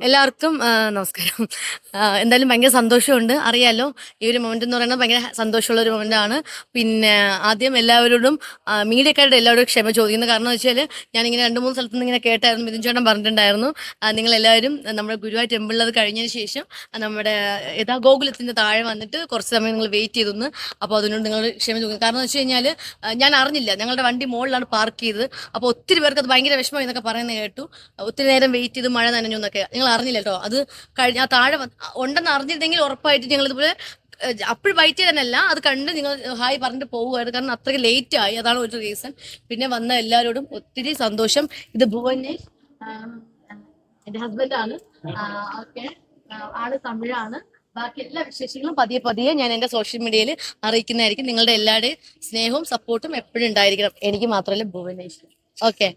എല്ലാവർക്കും നമസ്കാരം. എന്തായാലും ഭയങ്കര സന്തോഷമുണ്ട്. അറിയാലോ, ഈ ഒരു മൊമെന്റ് എന്ന് പറയുന്നത് ഭയങ്കര സന്തോഷമുള്ള ഒരു മൊമെന്റാണ്. പിന്നെ ആദ്യം എല്ലാവരോടും മീഡിയക്കാരുടെ എല്ലാവരോടും ക്ഷമ ചോദിക്കുന്നത്. കാരണം എന്ന് വെച്ചാൽ ഞാനിങ്ങനെ 2-3 സ്ഥലത്ത് നിന്ന് ഇങ്ങനെ കേട്ടായിരുന്നു, മിഥുൻ ചേട്ടൻ പറഞ്ഞിട്ടുണ്ടായിരുന്നു, നിങ്ങളെല്ലാവരും നമ്മുടെ ഗുരുവായൂർ ടെമ്പിളിൽ അത് കഴിഞ്ഞതിന് ശേഷം നമ്മുടെ ഗോകുലത്തിൻ്റെ താഴെ വന്നിട്ട് കുറച്ച് സമയം നിങ്ങൾ വെയിറ്റ് ചെയ്തെന്ന്. അപ്പോൾ അതിനോട് നിങ്ങൾ ക്ഷമ ചോദിക്കുന്നു. കാരണം എന്ന് വെച്ച് കഴിഞ്ഞാൽ ഞാൻ അറിഞ്ഞില്ല, ഞങ്ങളുടെ വണ്ടി മുകളിലാണ് പാർക്ക് ചെയ്തത്. അപ്പോൾ ഒത്തിരി പേർക്ക് അത് ഭയങ്കര വിഷമം എന്നൊക്കെ പറയുന്നത് കേട്ടു. ഒത്തിരി നേരം വെയിറ്റ് ചെയ്ത് മഴ നനഞ്ഞു എന്നൊക്കെ നിങ്ങൾ അറിഞ്ഞില്ല കേട്ടോ. അത് കഴിഞ്ഞ ആ താഴെ ഉണ്ടെന്ന് അറിഞ്ഞിരുന്നെങ്കിൽ ഉറപ്പായിട്ട് ഞങ്ങൾ ഇതുപോലെ അപ്പോഴും വൈറ്റ് ചെയ്തതല്ല, അത് കണ്ട് നിങ്ങൾ ഹായ് പറഞ്ഞിട്ട് പോകുമായിരുന്നു. കാരണം അത്രയ്ക്ക് ലേറ്റ് ആയി, അതാണ് ഒരു റീസൺ. പിന്നെ വന്ന എല്ലാവരോടും ഒത്തിരി സന്തോഷം. ഇത് ഭുവനേഷ്, എൻ്റെ ഹസ്ബൻഡാണ്. ഓക്കെ, ആള് തമിഴാണ്. ബാക്കി എല്ലാ വിശേഷങ്ങളും പതിയെ പതിയെ ഞാൻ എൻ്റെ സോഷ്യൽ മീഡിയയിൽ അറിയിക്കുന്നതായിരിക്കും. നിങ്ങളുടെ എല്ലാവരുടെയും സ്നേഹവും സപ്പോർട്ടും എപ്പോഴും ഉണ്ടായിരിക്കണം, എനിക്ക് മാത്രമല്ല ഭുവനേഷ്. ഓക്കെ,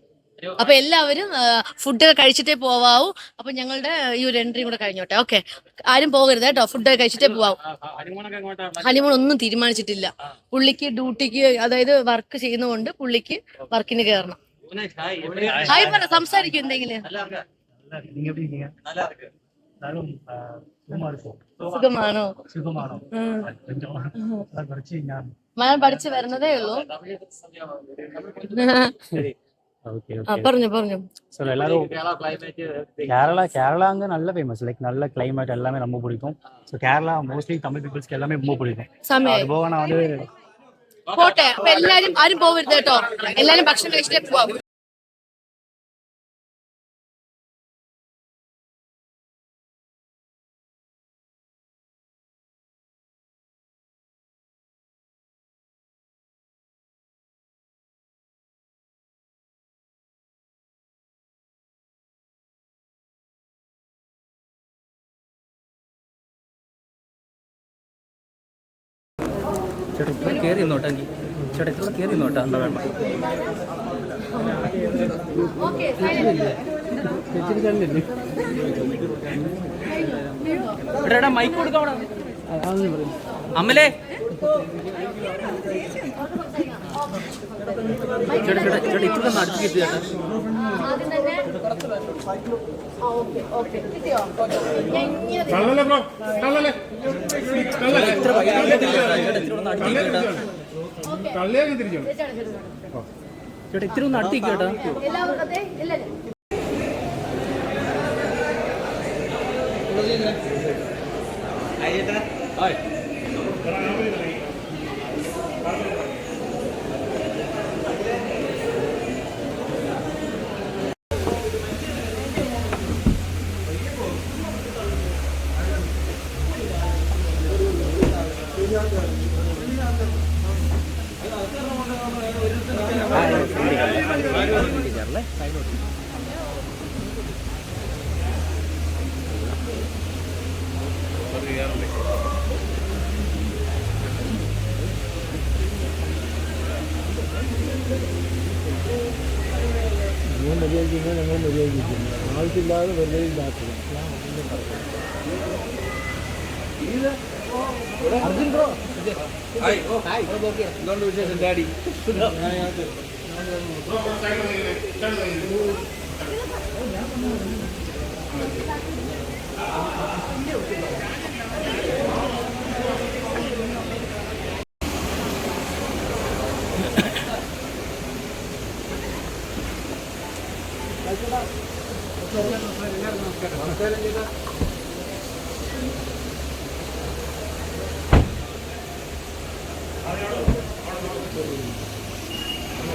അപ്പൊ എല്ലാവരും ഫുഡ് കഴിച്ചിട്ടേ പോവാവൂ. അപ്പൊ ഞങ്ങളുടെ ഈ ഒരു എൻട്രി കൂടെ കഴിഞ്ഞോട്ടെ. ഓക്കെ, ആരും പോകരുത് കേട്ടോ, ഫുഡ് കഴിച്ചിട്ടേ പോവാവൂ. ഹണിമൂൺ ഒന്നും തീരുമാനിച്ചിട്ടില്ല. പുള്ളിക്ക് ഡ്യൂട്ടിക്ക്, അതായത് വർക്ക് ചെയ്യുന്നതുകൊണ്ട് പുള്ളിക്ക് വർക്കിന് കയറണം. ഹായ് പറ, സംസാരിക്കും എന്തെങ്കിലും. സുഖമാണോ? ഞാൻ പഠിച്ചു വരുന്നതേ ഉള്ളൂ. പറഞ്ഞു கேரளா அங்க நல்ல ஃபேமஸ், லைக் நல்ல கிளைமேட் எல்லாமே ரொம்ப பிடிக்கும். ஸோ கேரளா மோஸ்ட்லி தமிழ் பீப்புள்ஸ்க்கு எல்லாமே ரொம்ப பிடிக்கும். அது போக நான் வந்து പോട്ടെ. അപ്പൊ എല്ലാരും ആരും പോകരുത് കേട്ടോ, എല്ലാരും ഭക്ഷണം കഴിച്ചിട്ടേ പോവാം. ചേട്ടാ ഇത്ര കയറി നോട്ടെങ്കിൽ ചേട്ടാ ഇത്ര കയറി നോട്ടാ എന്താ വേണ്ട എടാ മൈക്ക് കൊടുക്കാം അമ്മലേ. ചേട്ടാ ചേട്ടാ ചേട്ടാ ഇത്ര അടുത്ത് കിട്ടി ചേട്ടാ. ചേട്ടാ ഇത്തിരി ഒന്ന് അടുത്തേക്ക് കേട്ടാ. മര്യാദയ്ക്ക് ഞങ്ങൾ മര്യാദയ്ക്ക് ആവശ്യമില്ലാതെ വെറുതെ ഇല്ലാത്തത്. അർജുൻ ബ്രോ, എന്തുകൊണ്ട് വിശേഷം ഡാഡി? നമസ്കാരം ചെയ്ത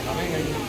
സമയം കഴിഞ്ഞു.